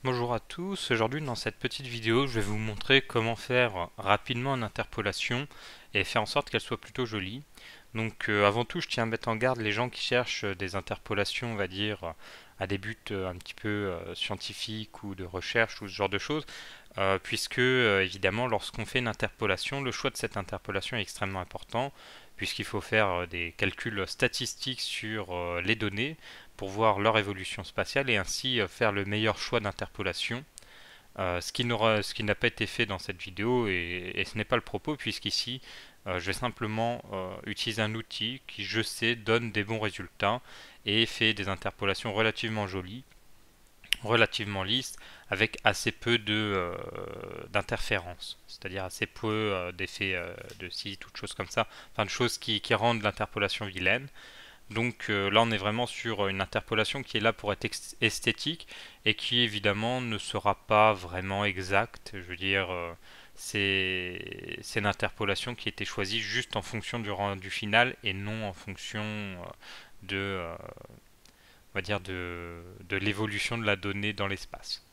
Bonjour à tous, aujourd'hui dans cette petite vidéo je vais vous montrer comment faire rapidement une interpolation et faire en sorte qu'elle soit plutôt jolie. Donc avant tout je tiens à mettre en garde les gens qui cherchent des interpolations on va dire à des buts un petit peu scientifiques ou de recherche ou ce genre de choses puisque évidemment lorsqu'on fait une interpolation le choix de cette interpolation est extrêmement important puisqu'il faut faire des calculs statistiques sur les données pour voir leur évolution spatiale et ainsi faire le meilleur choix d'interpolation. Ce qui n'a pas été fait dans cette vidéo et ce n'est pas le propos puisqu'ici je vais simplement utiliser un outil qui je sais donne des bons résultats et fait des interpolations relativement jolies, relativement lisses avec assez peu d'interférences, c'est-à-dire assez peu d'effets de scie, toutes choses comme ça, enfin de choses qui rendent l'interpolation vilaine. Donc là, on est vraiment sur une interpolation qui est là pour être esthétique et qui évidemment ne sera pas vraiment exacte. Je veux dire, c'est une interpolation qui a été choisie juste en fonction du rendu final et non en fonction on va dire de l'évolution de la donnée dans l'espace.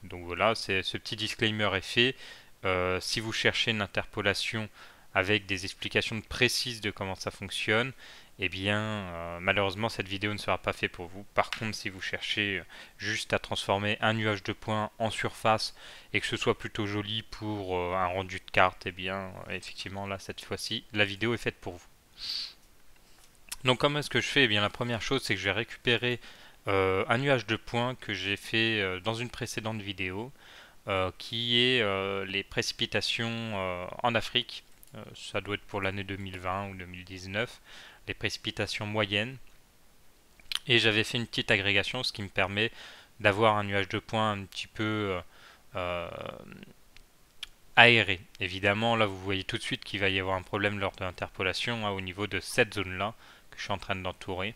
Donc voilà, ce petit disclaimer est fait. Si vous cherchez une interpolation avec des explications précises de comment ça fonctionne, eh bien malheureusement cette vidéo ne sera pas faite pour vous. Par contre, si vous cherchez juste à transformer un nuage de points en surface et que ce soit plutôt joli pour un rendu de carte, eh bien effectivement là cette fois-ci la vidéo est faite pour vous. Donc comment est-ce que je fais? Eh bien la première chose c'est que je vais récupérer un nuage de points que j'ai fait dans une précédente vidéo qui est les précipitations en Afrique. Ça doit être pour l'année 2020 ou 2019, les précipitations moyennes. Et j'avais fait une petite agrégation, ce qui me permet d'avoir un nuage de points un petit peu euh, aéré. Évidemment, là, vous voyez tout de suite qu'il va y avoir un problème lors de l'interpolation au niveau de cette zone-là que je suis en train d'entourer.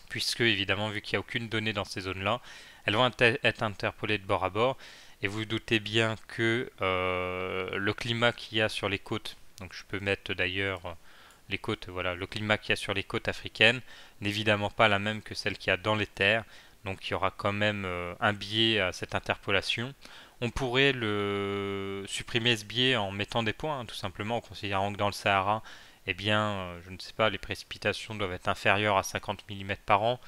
Puisque, évidemment, vu qu'il n'y a aucune donnée dans ces zones-là, elles vont être interpolées de bord à bord. Et vous, vous doutez bien que le climat qu'il y a sur les côtes, donc je peux mettre d'ailleurs les côtes, voilà, le climat qu'il y a sur les côtes africaines n'est évidemment pas la même que celle qu'il y a dans les terres. Donc il y aura quand même un biais à cette interpolation. On pourrait le supprimer ce biais en mettant des points, hein, tout simplement, en considérant que dans le Sahara, eh bien, je ne sais pas, les précipitations doivent être inférieures à 50 mm par an.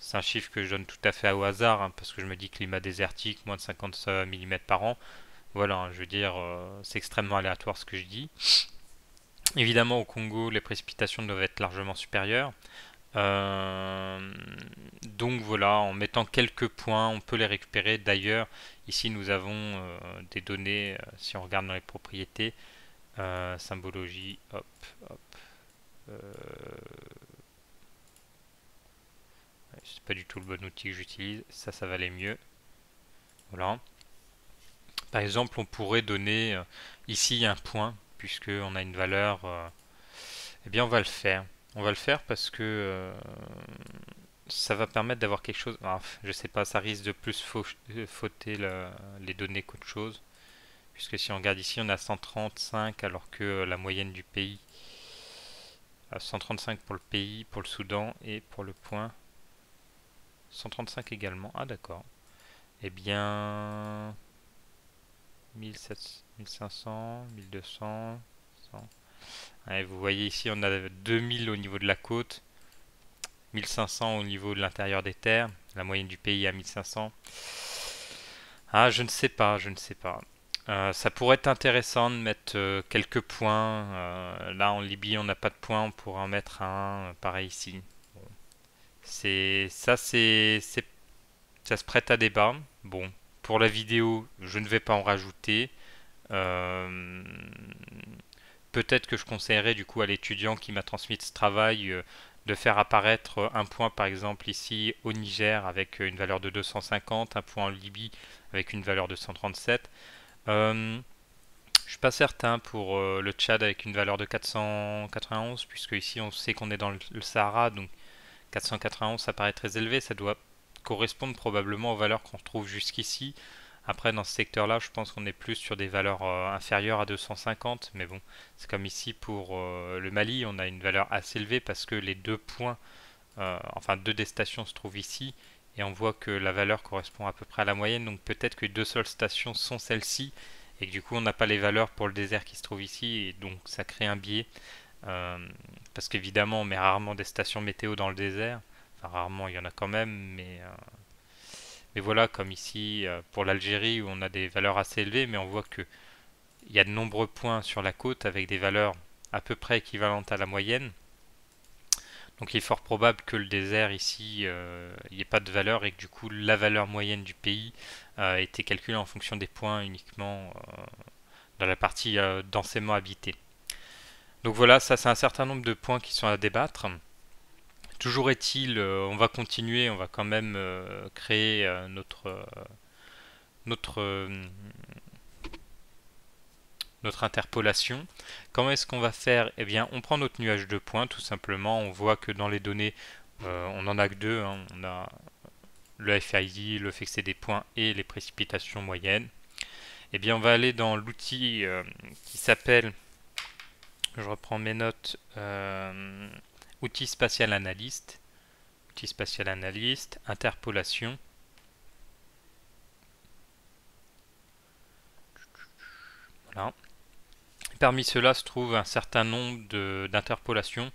C'est un chiffre que je donne tout à fait au hasard, hein, parce que je me dis climat désertique, moins de 50 mm par an. Voilà, hein, je veux dire, c'est extrêmement aléatoire ce que je dis. Évidemment, au Congo, les précipitations doivent être largement supérieures. Euh, donc voilà, en mettant quelques points, on peut les récupérer. D'ailleurs, ici nous avons des données, si on regarde dans les propriétés, symbologie, hop, hop. Euh, c'est pas du tout le bon outil que j'utilise, ça va aller mieux. Voilà. Par exemple, on pourrait donner ici un point, puisqu'on a une valeur. Eh bien, on va le faire. On va le faire parce que ça va permettre d'avoir quelque chose. Ah, je sais pas, ça risque de plus fauter les données qu'autre chose. Puisque si on regarde ici, on a 135 alors que la moyenne du pays. 135 pour le pays, pour le Soudan et pour le point. 135 également. Ah d'accord. Eh bien, 1700, 1500, 1200. 100. Ouais, vous voyez ici, on a 2000 au niveau de la côte, 1500 au niveau de l'intérieur des terres, la moyenne du pays à 1500. Ah, je ne sais pas, je ne sais pas. Ça pourrait être intéressant de mettre quelques points. Là, en Libye, on n'a pas de points, on pourrait en mettre un, pareil ici. Bon. Ça se prête à débat. Bon, pour la vidéo, je ne vais pas en rajouter. Euh, Peut-être que je conseillerais du coup à l'étudiant qui m'a transmis ce travail de faire apparaître un point par exemple ici au Niger avec une valeur de 250, un point en Libye avec une valeur de 137. Je suis pas certain pour le Tchad avec une valeur de 491 puisque ici on sait qu'on est dans le Sahara, donc 491 ça paraît très élevé, ça doit correspondre probablement aux valeurs qu'on retrouve jusqu'ici. Après, dans ce secteur-là, je pense qu'on est plus sur des valeurs inférieures à 250, mais bon, c'est comme ici pour le Mali, on a une valeur assez élevée parce que les deux points, enfin deux des stations se trouvent ici, et on voit que la valeur correspond à peu près à la moyenne, donc peut-être que les deux seules stations sont celles-ci, et que du coup on n'a pas les valeurs pour le désert qui se trouve ici, et donc ça crée un biais, parce qu'évidemment on met rarement des stations météo dans le désert, enfin rarement, il y en a quand même, mais voilà, comme ici pour l'Algérie où on a des valeurs assez élevées, mais on voit que il y a de nombreux points sur la côte avec des valeurs à peu près équivalentes à la moyenne. Donc il est fort probable que le désert ici, il n'y ait pas de valeur et que du coup la valeur moyenne du pays a été calculée en fonction des points uniquement dans la partie densément habitée. Donc voilà, ça c'est un certain nombre de points qui sont à débattre. Toujours est-il, on va continuer, on va quand même créer notre, notre interpolation. Comment est-ce qu'on va faire? Eh bien, on prend notre nuage de points, tout simplement. On voit que dans les données, on n'en a que deux. Hein. On a le FID, le fait que c'est des points, et les précipitations moyennes. Eh bien, on va aller dans l'outil qui s'appelle, je reprends mes notes, outil spatial analyste. Outil spatial analyste, interpolation. Voilà. Parmi ceux-là se trouve un certain nombre d'interpolations.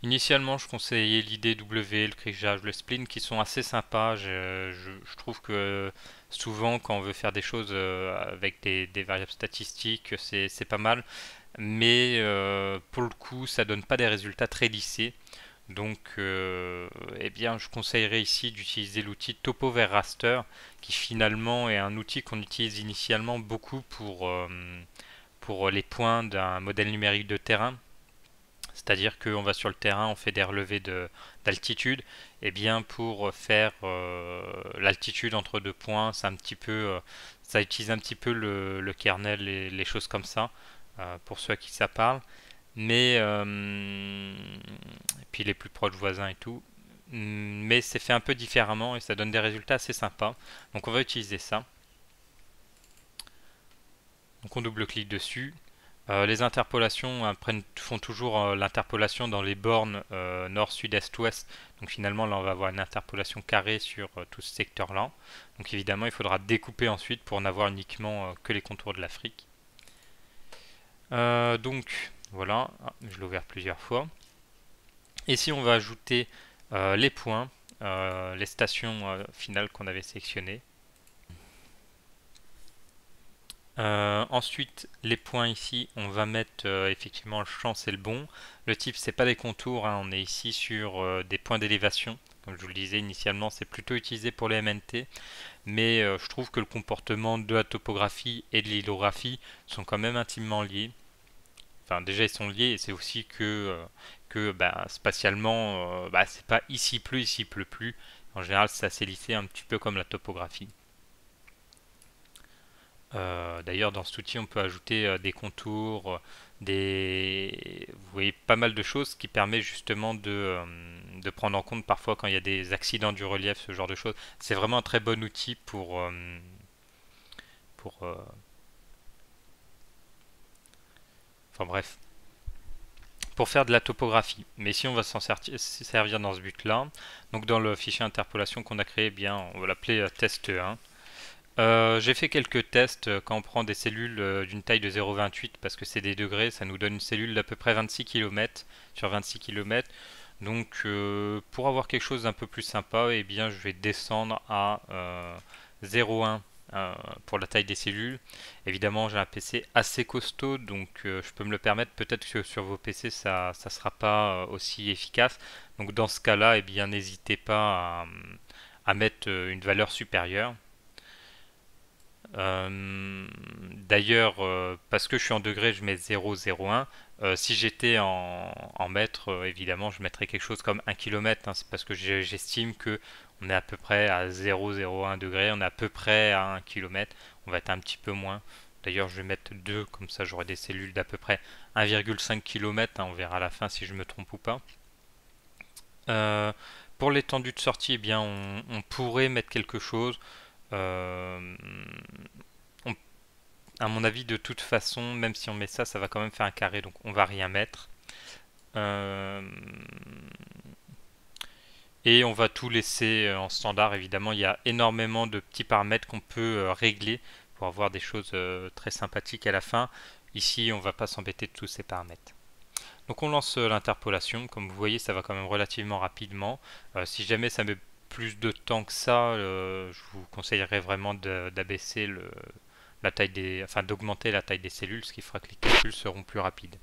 Initialement, je conseillais l'IDW, le crigeage, le spleen qui sont assez sympas. Je trouve que souvent, quand on veut faire des choses avec des variables statistiques, c'est pas mal. Mais pour le coup, ça donne pas des résultats très lissés. Donc, eh bien, je conseillerais ici d'utiliser l'outil TopoVerRaster, qui finalement est un outil qu'on utilise initialement beaucoup pour les points d'un modèle numérique de terrain. C'est-à-dire qu'on va sur le terrain, on fait des relevés d'altitude, et bien pour faire l'altitude entre deux points, c'est un petit peu, ça utilise un petit peu le kernel et les choses comme ça, pour ceux à qui ça parle. Mais et puis les plus proches voisins et tout. Mais c'est fait un peu différemment et ça donne des résultats assez sympas. Donc on va utiliser ça. Donc on double-clique dessus. Les interpolations font toujours l'interpolation dans les bornes nord, sud, est, ouest. Donc finalement là on va avoir une interpolation carrée sur tout ce secteur là. Donc évidemment il faudra découper ensuite pour n'avoir uniquement que les contours de l'Afrique. Donc voilà, je l'ai ouvert plusieurs fois. Et si on va ajouter les points, les stations finales qu'on avait sélectionnées. Ensuite, les points ici, on va mettre effectivement le champ, c'est le bon. Le type, c'est pas des contours, hein, on est ici sur des points d'élévation. Comme je vous le disais initialement, c'est plutôt utilisé pour les MNT. Mais je trouve que le comportement de la topographie et de l'hydrographie sont quand même intimement liés. Enfin, déjà, ils sont liés et c'est aussi que bah, spatialement, bah, c'est pas ici pleut, ici pleut plus. En général, c'est assez lissé, un petit peu comme la topographie. D'ailleurs, dans cet outil, on peut ajouter des contours, vous voyez, pas mal de choses qui permet justement de prendre en compte parfois quand il y a des accidents du relief, ce genre de choses. C'est vraiment un très bon outil pour enfin bref, pour faire de la topographie. Mais si on va s'en servir dans ce but-là, donc dans le fichier interpolation qu'on a créé, eh bien, on va l'appeler test 1. J'ai fait quelques tests quand on prend des cellules d'une taille de 0,28 parce que c'est des degrés, ça nous donne une cellule d'à peu près 26 km sur 26 km. Donc pour avoir quelque chose d'un peu plus sympa, eh bien, je vais descendre à 0,1 pour la taille des cellules. Évidemment, j'ai un PC assez costaud, donc je peux me le permettre. Peut-être que sur vos PC, ça ne sera pas aussi efficace. Donc dans ce cas-là, eh bien, n'hésitez pas à mettre une valeur supérieure. D'ailleurs, parce que je suis en degré, je mets 0,01. Si j'étais en mètres, évidemment, je mettrais quelque chose comme 1 km. Hein, c'est parce que j'estime que on est à peu près à 0,01 degré, on est à peu près à 1 km. On va être un petit peu moins. D'ailleurs, je vais mettre 2, comme ça j'aurai des cellules d'à peu près 1,5 km. Hein, on verra à la fin si je me trompe ou pas. Pour l'étendue de sortie, eh bien, on pourrait mettre quelque chose. À mon avis, de toute façon, même si on met ça, ça va quand même faire un carré, donc on va rien mettre. Et on va tout laisser en standard. Évidemment, il y a énormément de petits paramètres qu'on peut régler pour avoir des choses très sympathiques à la fin. Ici, on va pas s'embêter de tous ces paramètres. Donc on lance l'interpolation. Comme vous voyez, ça va quand même relativement rapidement. Si jamais ça met plus de temps que ça, je vous conseillerais vraiment d'abaisser la taille des, enfin d'augmenter la taille des cellules, ce qui fera que les calculs seront plus rapides.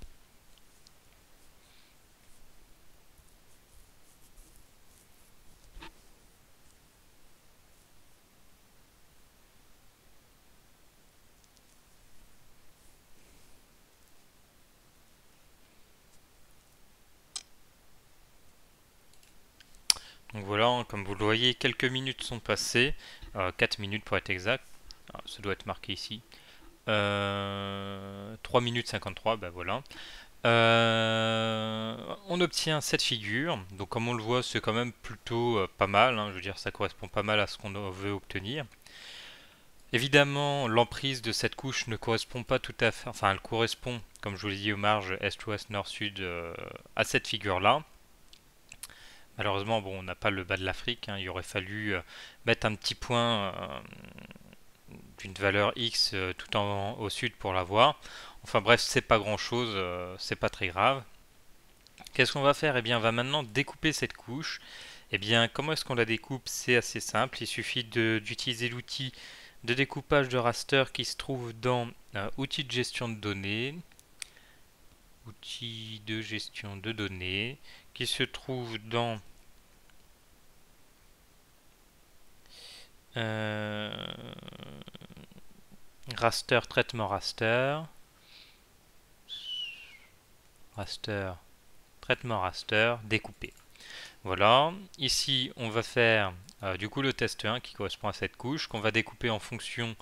Donc voilà, hein, comme vous le voyez, quelques minutes sont passées, 4 minutes pour être exact. Alors, ça doit être marqué ici. 3 minutes 53, ben voilà. On obtient cette figure, donc comme on le voit, c'est quand même plutôt pas mal, hein. Je veux dire, ça correspond pas mal à ce qu'on veut obtenir. Évidemment, l'emprise de cette couche ne correspond pas tout à fait, enfin elle correspond, comme je vous l'ai dit, aux marges est-ouest, nord-sud à cette figure-là. Malheureusement, bon, on n'a pas le bas de l'Afrique, hein. Il aurait fallu mettre un petit point d'une valeur X tout au sud pour l'avoir. Enfin bref, c'est pas grand chose, c'est pas très grave. Qu'est-ce qu'on va faire? Eh bien, on va maintenant découper cette couche. Eh bien, comment est-ce qu'on la découpe? C'est assez simple, il suffit d'utiliser l'outil de découpage de raster qui se trouve dans outils de gestion de données. Outil de gestion de données qui se trouve dans raster, traitement raster, raster, traitement raster, découpé. Voilà, ici on va faire du coup le test 1 qui correspond à cette couche qu'on va découper en fonction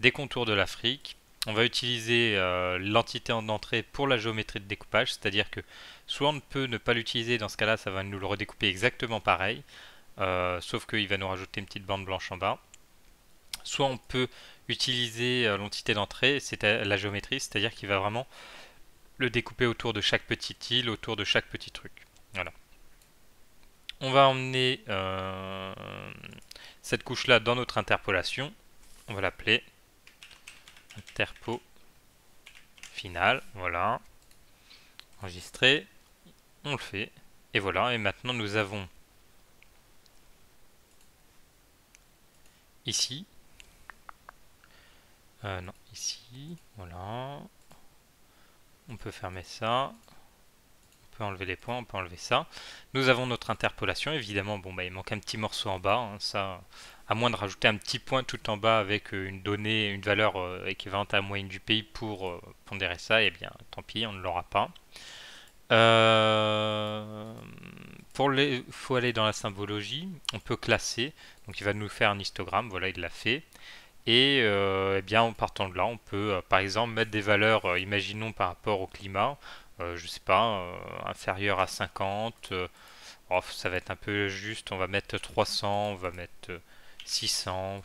des contours de l'Afrique. On va utiliser l'entité en entrée pour la géométrie de découpage, c'est-à-dire que soit on peut ne pas l'utiliser, dans ce cas-là ça va nous le redécouper exactement pareil, sauf qu'il va nous rajouter une petite bande blanche en bas. Soit on peut utiliser l'entité d'entrée, c'est la géométrie, c'est-à-dire qu'il va vraiment le découper autour de chaque petite île, autour de chaque petit truc. Voilà. On va emmener cette couche-là dans notre interpolation. On va l'appeler interpo final. Voilà. Enregistrer. On le fait. Et voilà. Et maintenant, nous avons ici. Non, ici. Voilà. On peut fermer ça. On peut enlever les points, on peut enlever ça. Nous avons notre interpolation, évidemment, bon bah il manque un petit morceau en bas, hein, ça, à moins de rajouter un petit point tout en bas avec une donnée, une valeur équivalente à la moyenne du pays pour pondérer ça, et bien tant pis, on ne l'aura pas. Faut aller dans la symbologie, on peut classer, donc il va nous faire un histogramme, voilà il l'a fait. Et eh bien en partant de là, on peut par exemple mettre des valeurs, imaginons par rapport au climat, je sais pas, inférieur à 50, oh, ça va être un peu juste, on va mettre 300, on va mettre 600,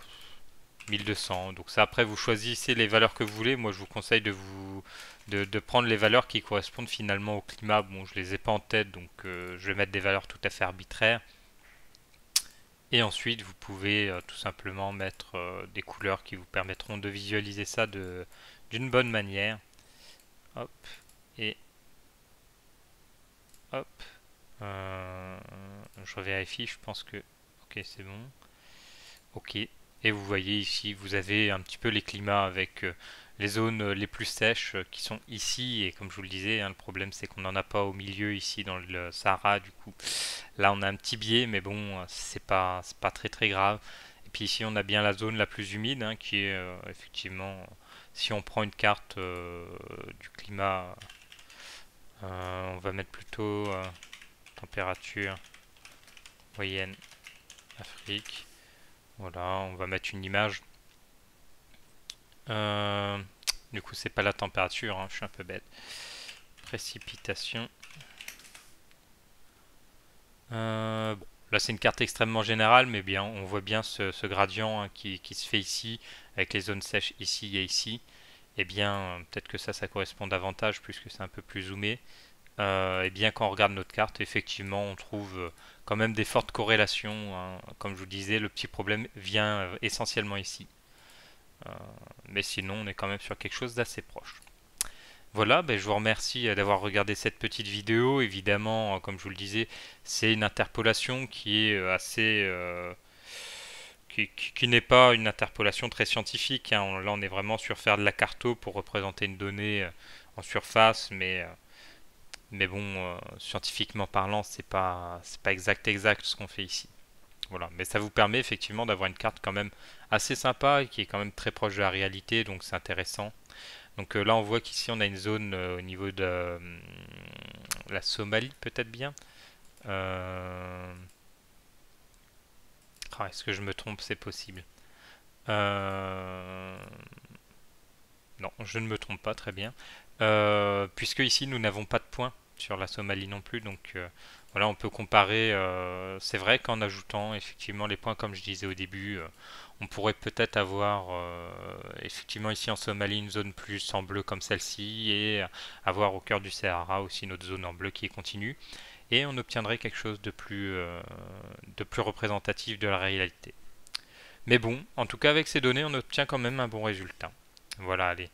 1200. Donc ça après vous choisissez les valeurs que vous voulez. Moi je vous conseille de prendre les valeurs qui correspondent finalement au climat. Bon, je les ai pas en tête, donc je vais mettre des valeurs tout à fait arbitraires. Et ensuite, vous pouvez tout simplement mettre des couleurs qui vous permettront de visualiser ça d'une bonne manière. Hop, et hop. Je revérifie, je pense que... Ok, c'est bon. Ok. Et vous voyez ici, vous avez un petit peu les climats avec les zones les plus sèches qui sont ici. Et comme je vous le disais, hein, le problème c'est qu'on n'en a pas au milieu ici dans le Sahara. Du coup, là on a un petit biais, mais bon, c'est pas très très grave. Et puis ici on a bien la zone la plus humide, hein, qui est effectivement, si on prend une carte du climat, on va mettre plutôt température moyenne Afrique. Voilà, on va mettre une image. Euh, du coup, c'est pas la température, hein, je suis un peu bête. Précipitation. Bon, là, c'est une carte extrêmement générale, mais bien, on voit bien ce gradient hein, qui se fait ici, avec les zones sèches ici et ici. Et bien, peut-être que ça correspond davantage puisque c'est un peu plus zoomé. Et bien quand on regarde notre carte, effectivement, on trouve quand même des fortes corrélations, hein. Comme je vous disais, le petit problème vient essentiellement ici. Euh, mais sinon, on est quand même sur quelque chose d'assez proche. Voilà, ben, je vous remercie d'avoir regardé cette petite vidéo. Évidemment, comme je vous le disais, c'est une interpolation qui est assez... qui n'est pas une interpolation très scientifique, hein. Là, on est vraiment sur faire de la carto pour représenter une donnée en surface, mais bon, scientifiquement parlant, c'est pas exact ce qu'on fait ici. Voilà, mais ça vous permet effectivement d'avoir une carte quand même assez sympa et qui est quand même très proche de la réalité, donc c'est intéressant. Donc là, on voit qu'ici, on a une zone au niveau de la Somalie, peut-être bien. Euh, est-ce que je me trompe? C'est possible. Euh, Non, je ne me trompe pas, très bien. Puisque ici, nous n'avons pas de points sur la Somalie non plus, donc voilà, on peut comparer. C'est vrai qu'en ajoutant effectivement les points, comme je disais au début, on pourrait peut-être avoir effectivement ici en Somalie une zone plus en bleu comme celle-ci et avoir au cœur du Sahara aussi une autre zone en bleu qui est continue, et on obtiendrait quelque chose de plus représentatif de la réalité. Mais bon, en tout cas avec ces données, on obtient quand même un bon résultat. Voilà, allez.